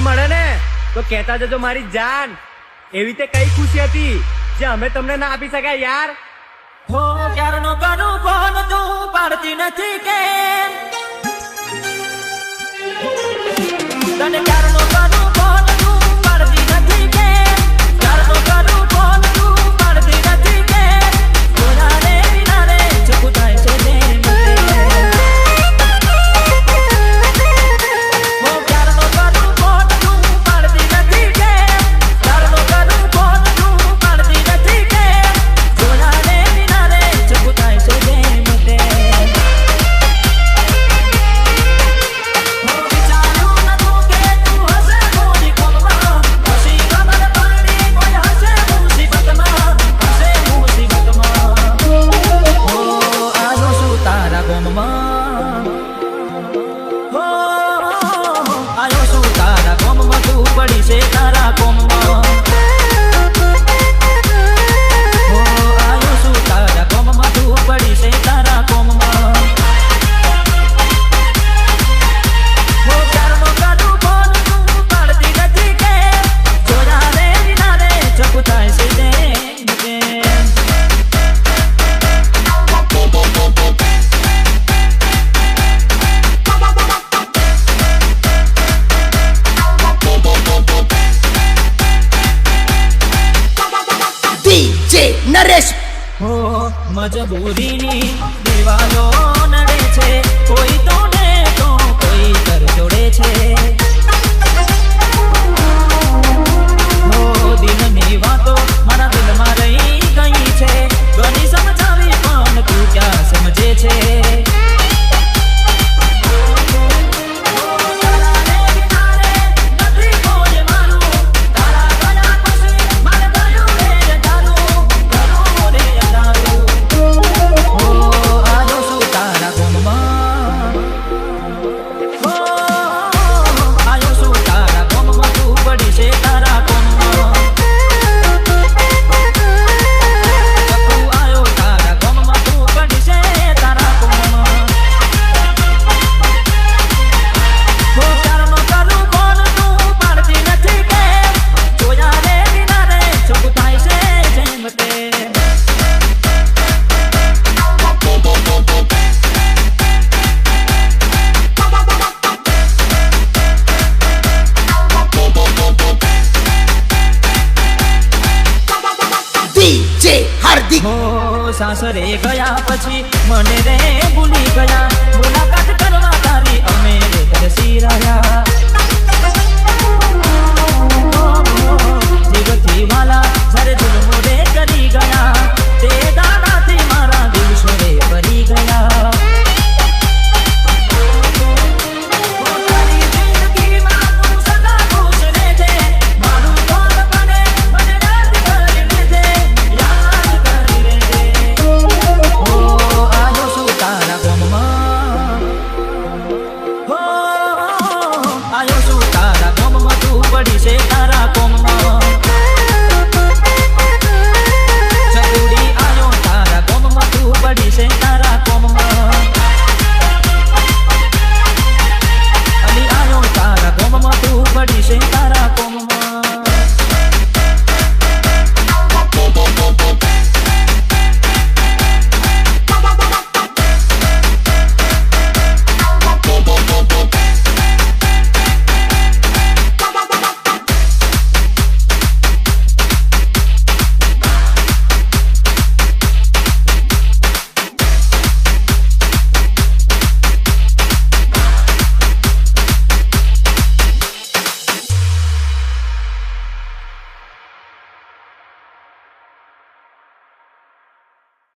સમય મળે ને તો કહેતા જજો મારી જાન. એવી તે કઈ ખુશી હતી જે અમે તમને ના આપી શક્યા યાર. હો ક્યારનો કરું ફોન તું પાડતી નથી કેમ? તને ક્યારનો કરું ફોન તું પાડતી નથી કેમ? ક્યારનો કરું ફોન તું પાડતી નથી કેમ? જોડા રે વિના રે ચૂપ થાય છે જેમ તે. હો ક્યારનો કરું ફોન તું પાડતી નથી કેમ? ક્યારનો કરું ફોન તું પાડતી નથી કેમ? જોડા રે વિના રે ચૂપ થાય છે જેમ તે. હો વિચાર્યું નતું કે તું હશે મોરી કોમમાં, હસી ખબર પડી કોઈ હશે મુસીબતમાં, હશે મુસીબતમાં. હો આયો છું તારા ગોમમાં, હો આયો છું તારા ગોમમાં, તું પડી છે તારા ગોમમાં. હો આયો છું તારા ગોમમાં, તું પડી છે તારા ગોમમાં. હો ક્યારનો કરું ફોન તું પાડતી નથી કેમ? જોડા રે વિના રે ચૂપ થાય છે જેમ તેમ. DJ નરેશ. હો મજબૂરીની દિવાલો નડે છે, કોઈ તોડે તો કોઈ કર જોડે છે. હો દિલની વાતો મારા દિલમાં રહી ગઈ છે, ઘણી સમજાવી પણ તું ક્યાં સમજે છે. હો તારા રે વિના રે નથી કોઈ મારું, તારા ગયા પછી મારે ગયું રે અંધારું, ગયું રે અંધારું. હો આયો છું તારા ગોમમાં, હો આયો છું તારા ગોમમાં, તું પડી છે તારા ગોમમાં. ચકુ આયો તારા ગોમમાં, તું પડી છે તારા ગોમમાં. હો ક્યારનો કરું ફોન તું પાડતી નથી કેમ? જોયા રે વિના રે ચૂપ થાય છે જેમ તેમ. DJ હાર્દિક. હો સાસરે ગયા પછી મને રે ભૂલી ગયા, મુલાકાત કરવા તારી અમે રે તરસી રહ્યા. જીવથી વાલા જ્યારે જુલ્મો રે કરી ગયા, તે દાડાથી મારા દિવસો રે ભરી ગયા. હો તારી જિંદગીમાં તું સદા ખુશ રહેજે, મારું કોણ બને મને યાદ કરી લેજે, યાદ કરી લેજે. હો આયો છું તારા ગોમમાં, હો આયો છું તારા ગોમમાં, તું પડી છે તારા ગોમમાં.